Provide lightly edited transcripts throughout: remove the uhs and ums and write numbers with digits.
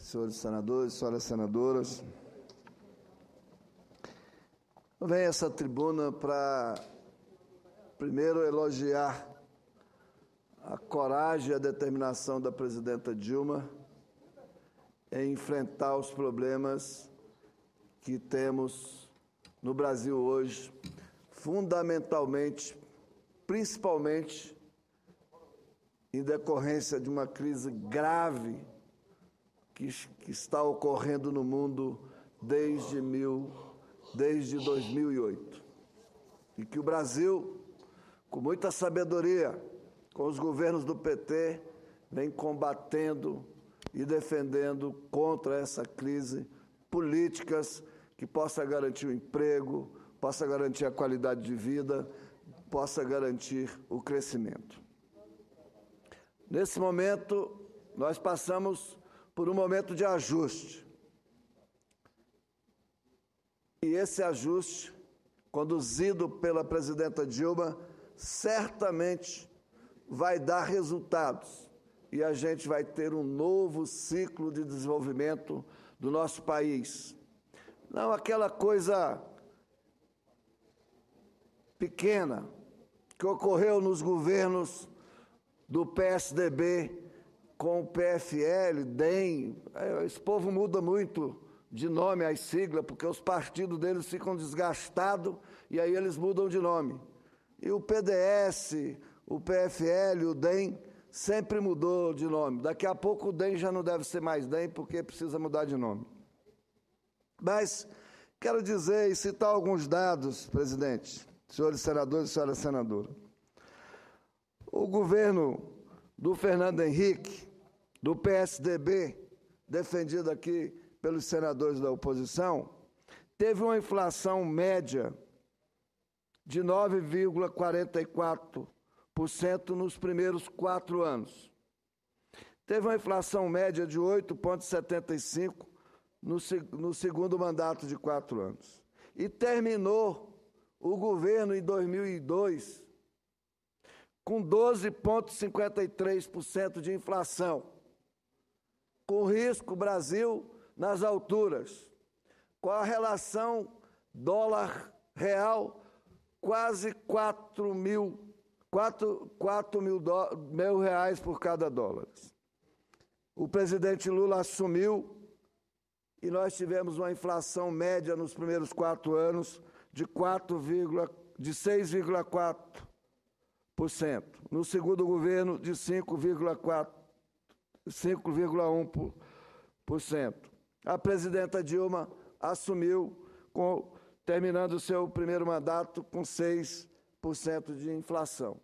senhores senadores, senhoras senadoras, eu venho a essa tribuna para, primeiro, elogiar a coragem e a determinação da presidenta Dilma em enfrentar os problemas que temos no Brasil hoje, fundamentalmente, principalmente, em decorrência de uma crise grave que está ocorrendo no mundo desde 2008. E que o Brasil, com muita sabedoria, com os governos do PT, vem combatendo e defendendo contra essa crise políticas que possa garantir o emprego, possa garantir a qualidade de vida, possa garantir o crescimento. Nesse momento, nós passamos por um momento de ajuste. E esse ajuste, conduzido pela presidenta Dilma, certamente vai dar resultados. E a gente vai ter um novo ciclo de desenvolvimento do nosso país. Não aquela coisa pequena que ocorreu nos governos do PSDB com o PFL, DEM. Esse povo muda muito de nome, as siglas, porque os partidos deles ficam desgastados e aí eles mudam de nome. E o PDS, o PFL, o DEM, sempre mudou de nome. Daqui a pouco o DEM já não deve ser mais DEM, porque precisa mudar de nome. Mas quero dizer e citar alguns dados, presidente, senhores senadores e senhoras senadoras. O governo do Fernando Henrique, do PSDB, defendido aqui pelos senadores da oposição, teve uma inflação média de 9,44% nos primeiros 4 anos. Teve uma inflação média de 8,75% no segundo mandato de 4 anos. E terminou o governo em 2002 com 12,53% de inflação, com risco Brasil nas alturas, com a relação dólar-real quase 4 mil reais por cada dólar. O presidente Lula assumiu e nós tivemos uma inflação média nos primeiros 4 anos de 6,4%. No segundo governo, de 5,1%. A presidenta Dilma assumiu, terminando o seu primeiro mandato, com 6% de inflação.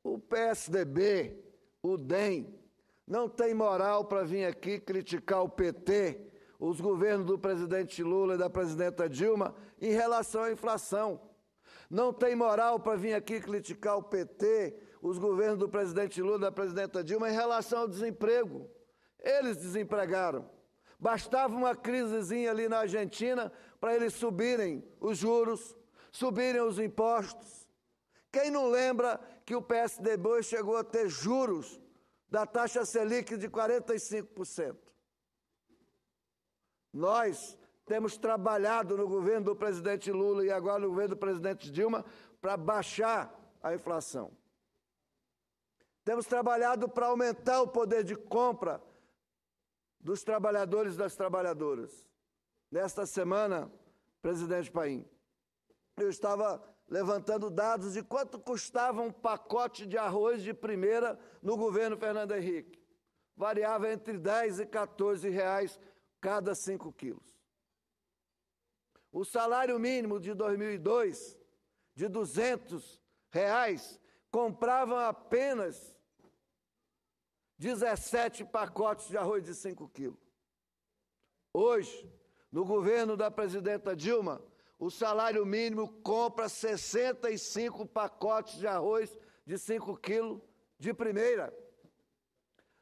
O PSDB, o DEM, não tem moral para vir aqui criticar o PT, os governos do presidente Lula e da presidenta Dilma, em relação à inflação. Não tem moral para vir aqui criticar o PT, os governos do presidente Lula e da presidenta Dilma, em relação ao desemprego. Eles desempregaram. Bastava uma crisezinha ali na Argentina para eles subirem os juros, subirem os impostos. Quem não lembra que o PSDB chegou a ter juros da taxa Selic de 45%? Nós temos trabalhado no governo do presidente Lula e agora no governo do presidente Dilma para baixar a inflação. Temos trabalhado para aumentar o poder de compra dos trabalhadores e das trabalhadoras. Nesta semana, presidente Paim, eu estava levantando dados de quanto custava um pacote de arroz de primeira no governo Fernando Henrique. Variava entre 10 e 14 reais cada 5 quilos. O salário mínimo de 2002, de 200 reais, comprava apenas 17 pacotes de arroz de 5 quilos. Hoje, no governo da presidenta Dilma, o salário mínimo compra 65 pacotes de arroz de 5 quilos de primeira.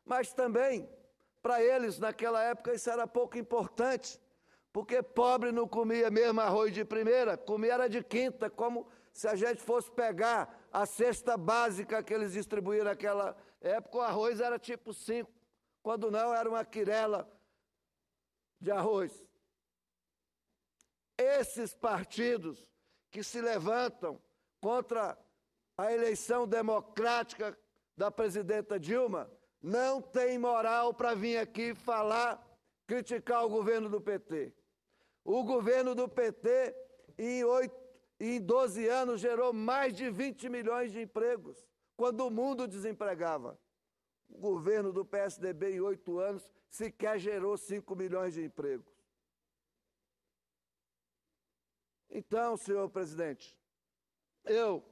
Mas também, para eles, naquela época, isso era pouco importante, porque pobre não comia mesmo arroz de primeira, comia era de quinta, como se a gente fosse pegar a cesta básica que eles distribuíram naquela época, o arroz era tipo 5, quando não era uma quirela de arroz. Esses partidos que se levantam contra a eleição democrática da presidenta Dilma não têm moral para vir aqui falar, criticar o governo do PT. O governo do PT, em 12 anos, gerou mais de 20 milhões de empregos, quando o mundo desempregava. O governo do PSDB, em 8 anos, sequer gerou 5 milhões de empregos. Então, senhor presidente, eu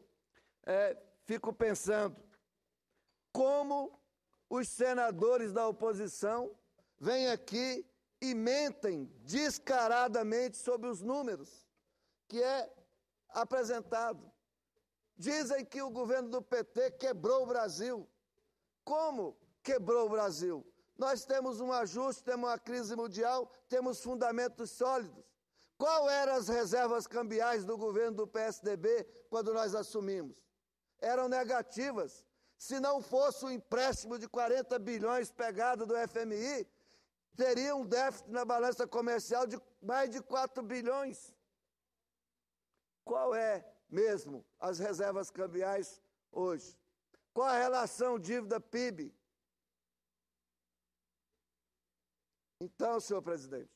fico pensando como os senadores da oposição vêm aqui e mentem descaradamente sobre os números que é apresentado. Dizem que o governo do PT quebrou o Brasil. Como quebrou o Brasil? Nós temos um ajuste, temos uma crise mundial, temos fundamentos sólidos. Qual eram as reservas cambiais do governo do PSDB quando nós assumimos? Eram negativas. Se não fosse o empréstimo de 40 bilhões pegado do FMI, teria um déficit na balança comercial de mais de 4 bilhões. Qual é mesmo as reservas cambiais hoje? Qual a relação dívida-PIB? Então, senhor presidente,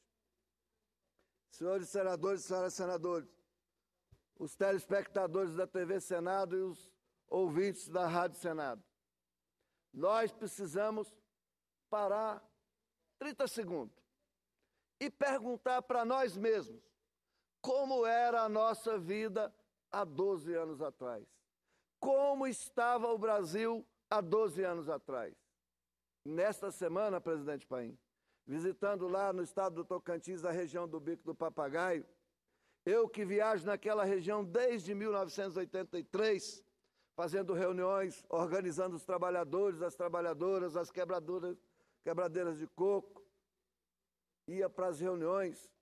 senhores senadores e senhoras senadores, os telespectadores da TV Senado e os ouvintes da Rádio Senado, nós precisamos parar 30 segundos e perguntar para nós mesmos como era a nossa vida há 12 anos atrás. Como estava o Brasil há 12 anos atrás. Nesta semana, presidente Paim, visitando lá no estado do Tocantins, a região do Bico do Papagaio, eu que viajo naquela região desde 1983, fazendo reuniões, organizando os trabalhadores, as trabalhadoras, as quebradeiras de coco, ia para as reuniões,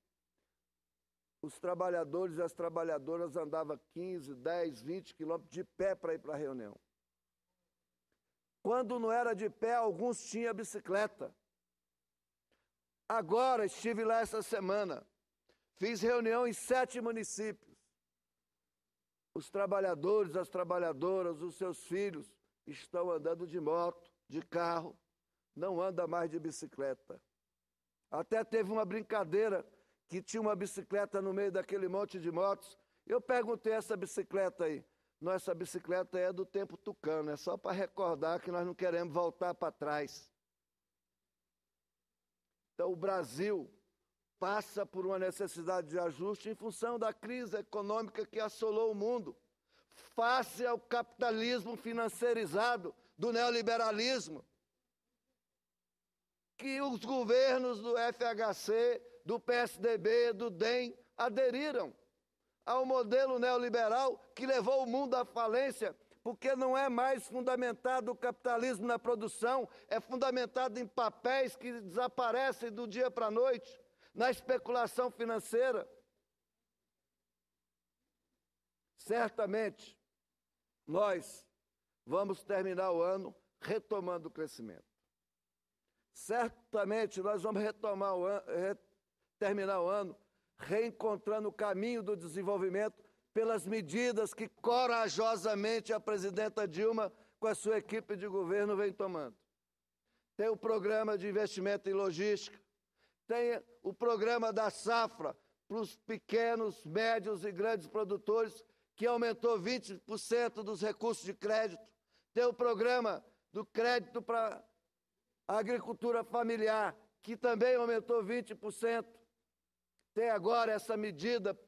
os trabalhadores e as trabalhadoras andavam 15, 10, 20 quilômetros de pé para ir para a reunião. Quando não era de pé, alguns tinham bicicleta. Agora, estive lá essa semana, fiz reunião em 7 municípios. Os trabalhadores, as trabalhadoras, os seus filhos estão andando de moto, de carro, não anda mais de bicicleta. Até teve uma brincadeira que tinha uma bicicleta no meio daquele monte de motos. Eu perguntei essa bicicleta aí. Nossa bicicleta é do tempo tucano, é só para recordar que nós não queremos voltar para trás. Então, o Brasil passa por uma necessidade de ajuste em função da crise econômica que assolou o mundo, face ao capitalismo financeirizado do neoliberalismo, que os governos do FHC, do PSDB, do DEM aderiram ao modelo neoliberal que levou o mundo à falência, porque não é mais fundamentado o capitalismo na produção, é fundamentado em papéis que desaparecem do dia para a noite, na especulação financeira. Certamente, nós vamos terminar o ano retomando o crescimento. Certamente, nós vamos terminar o ano reencontrando o caminho do desenvolvimento pelas medidas que corajosamente a presidenta Dilma, com a sua equipe de governo, vem tomando. Tem o programa de investimento em logística, tem o programa da safra para os pequenos, médios e grandes produtores, que aumentou 20% dos recursos de crédito, tem o programa do crédito para a agricultura familiar, que também aumentou 20%. Tem agora essa medida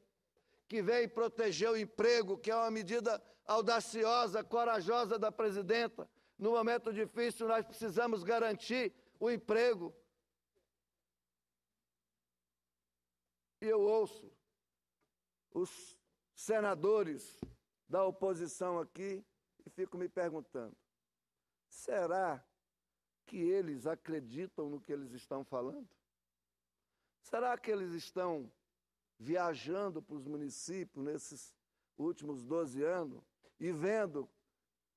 que vem proteger o emprego, que é uma medida audaciosa, corajosa da presidenta. No momento difícil, nós precisamos garantir o emprego. E eu ouço os senadores da oposição aqui e fico me perguntando, será que eles acreditam no que eles estão falando? Será que eles estão viajando para os municípios nesses últimos 12 anos e vendo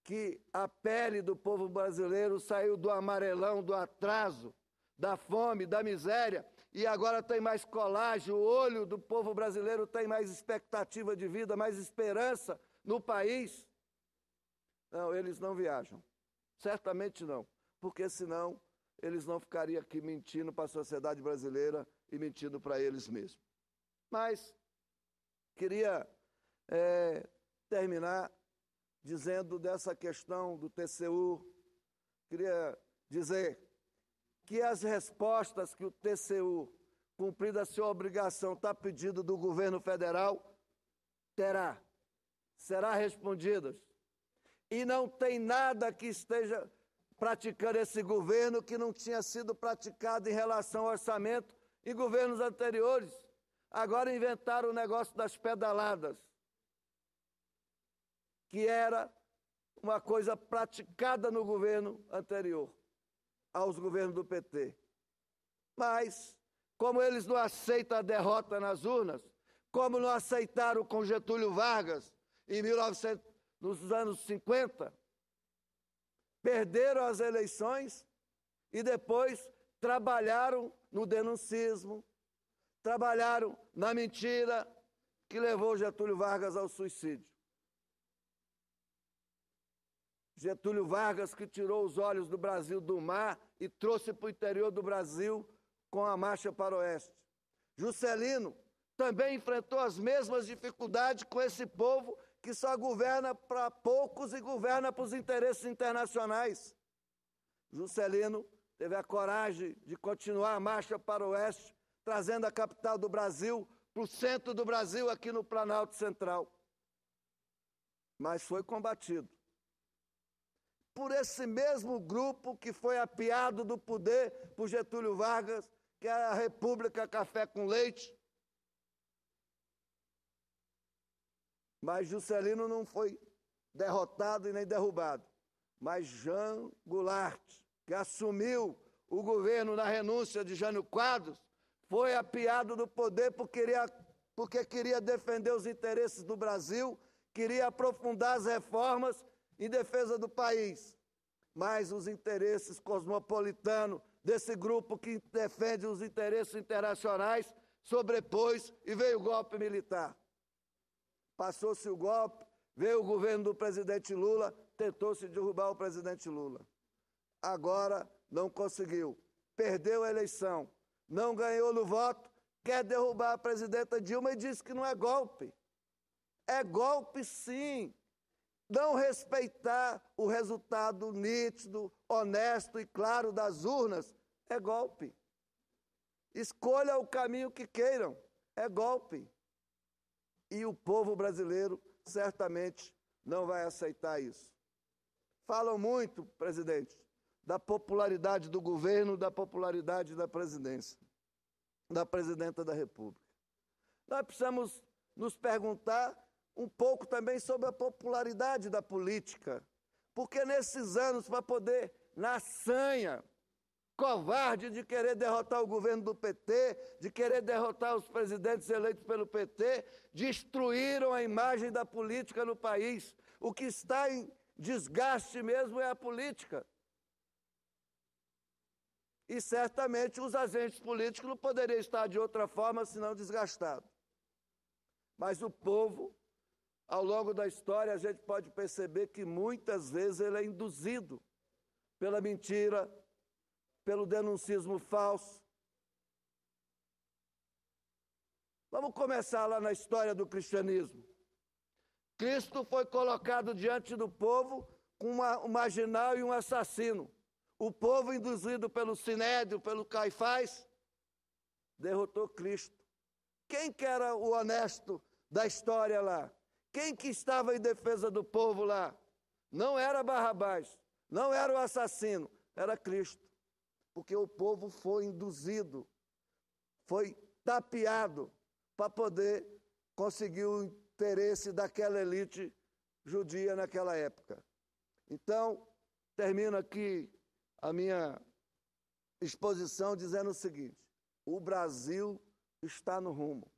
que a pele do povo brasileiro saiu do amarelão, do atraso, da fome, da miséria, e agora tem mais colágeno, o olho do povo brasileiro tem mais expectativa de vida, mais esperança no país. Não, eles não viajam. Certamente não, porque senão eles não ficariam aqui mentindo para a sociedade brasileira e mentindo para eles mesmos. Mas queria terminar dizendo dessa questão do TCU, queria dizer que as respostas que o TCU, cumprida a sua obrigação, está pedindo do governo federal, será respondidas. E não tem nada que esteja praticando esse governo que não tinha sido praticado em relação ao orçamento em governos anteriores. Agora inventaram o negócio das pedaladas, que era uma coisa praticada no governo anterior, aos governos do PT. Mas, como eles não aceitam a derrota nas urnas, como não aceitaram com Getúlio Vargas nos anos 50, perderam as eleições e depois trabalharam no denuncismo, trabalharam na mentira que levou Getúlio Vargas ao suicídio. Getúlio Vargas que tirou os olhos do Brasil do mar e trouxe para o interior do Brasil com a marcha para o oeste. Juscelino também enfrentou as mesmas dificuldades com esse povo que só governa para poucos e governa para os interesses internacionais. Juscelino teve a coragem de continuar a marcha para o oeste, trazendo a capital do Brasil para o centro do Brasil, aqui no Planalto Central. Mas foi combatido por esse mesmo grupo que foi apiado do poder por Getúlio Vargas, que é a República Café com Leite. Mas Juscelino não foi derrotado e nem derrubado. Mas Jean Goulart, que assumiu o governo na renúncia de Jânio Quadros, foi apiado do poder porque queria defender os interesses do Brasil, queria aprofundar as reformas em defesa do país. Mas os interesses cosmopolitanos desse grupo que defende os interesses internacionais sobrepôs e veio o golpe militar. Passou-se o golpe, veio o governo do presidente Lula, tentou-se derrubar o presidente Lula. Agora não conseguiu, perdeu a eleição, não ganhou no voto, quer derrubar a presidenta Dilma e diz que não é golpe. É golpe sim. Não respeitar o resultado nítido, honesto e claro das urnas é golpe. Escolha o caminho que queiram, é golpe. E o povo brasileiro certamente não vai aceitar isso. Falam muito, presidente, da popularidade do governo, da popularidade da presidência, da presidenta da República. Nós precisamos nos perguntar um pouco também sobre a popularidade da política, porque nesses anos, para poder, na sanha covarde de querer derrotar o governo do PT, de querer derrotar os presidentes eleitos pelo PT, destruíram a imagem da política no país. O que está em desgaste mesmo é a política. E certamente os agentes políticos não poderiam estar de outra forma senão desgastados. Mas o povo, ao longo da história, a gente pode perceber que muitas vezes ele é induzido pela mentira, pelo denuncismo falso. Vamos começar lá na história do cristianismo. Cristo foi colocado diante do povo com um marginal e um assassino. O povo, induzido pelo Sinédrio, pelo Caifás, derrotou Cristo. Quem que era o honesto da história lá? Quem que estava em defesa do povo lá? Não era Barrabás, não era o assassino, era Cristo. Porque o povo foi induzido, foi tapeado para poder conseguir o interesse daquela elite judia naquela época. Então, termino aqui a minha exposição dizendo o seguinte: o Brasil está no rumo.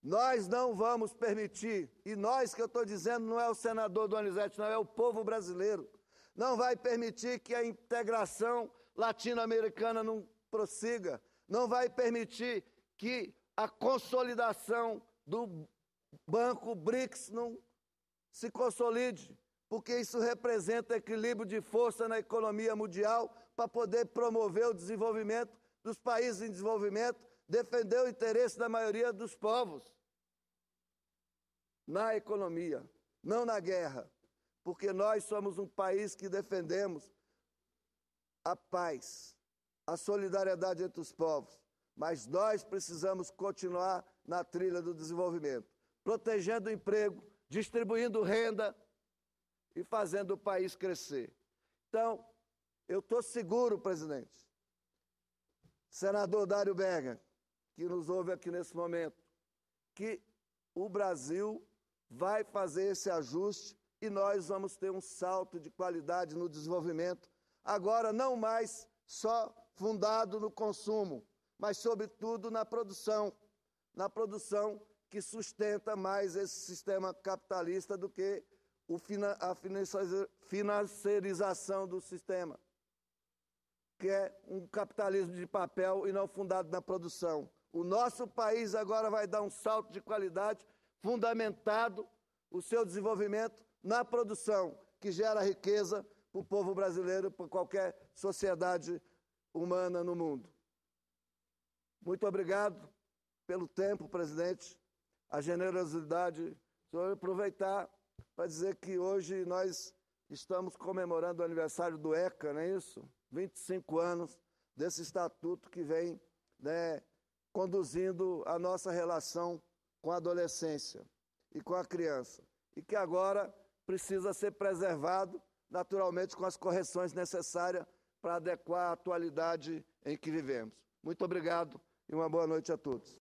Nós não vamos permitir, e nós que eu estou dizendo não é o senador Donizete, não, é o povo brasileiro, não vai permitir que a integração latino-americana não prossiga, não vai permitir que a consolidação do Banco BRICS não se consolide, porque isso representa equilíbrio de força na economia mundial para poder promover o desenvolvimento dos países em desenvolvimento, defender o interesse da maioria dos povos na economia, não na guerra, porque nós somos um país que defendemos a paz, a solidariedade entre os povos, mas nós precisamos continuar na trilha do desenvolvimento, protegendo o emprego, distribuindo renda e fazendo o país crescer. Então, eu estou seguro, presidente, senador Dário Berger, que nos ouve aqui nesse momento, que o Brasil vai fazer esse ajuste e nós vamos ter um salto de qualidade no desenvolvimento, agora não mais só fundado no consumo, mas sobretudo na produção que sustenta mais esse sistema capitalista do que a financiarização do sistema, que é um capitalismo de papel e não fundado na produção. O nosso país agora vai dar um salto de qualidade fundamentado o seu desenvolvimento na produção, que gera riqueza para o povo brasileiro, para qualquer sociedade humana no mundo. Muito obrigado pelo tempo, presidente, a generosidade. Vou aproveitar para dizer que hoje nós estamos comemorando o aniversário do ECA, não é isso? 25 anos desse estatuto que vem, né, conduzindo a nossa relação com a adolescência e com a criança, e que agora precisa ser preservado, naturalmente com as correções necessárias para adequar a atualidade em que vivemos. Muito obrigado e uma boa noite a todos.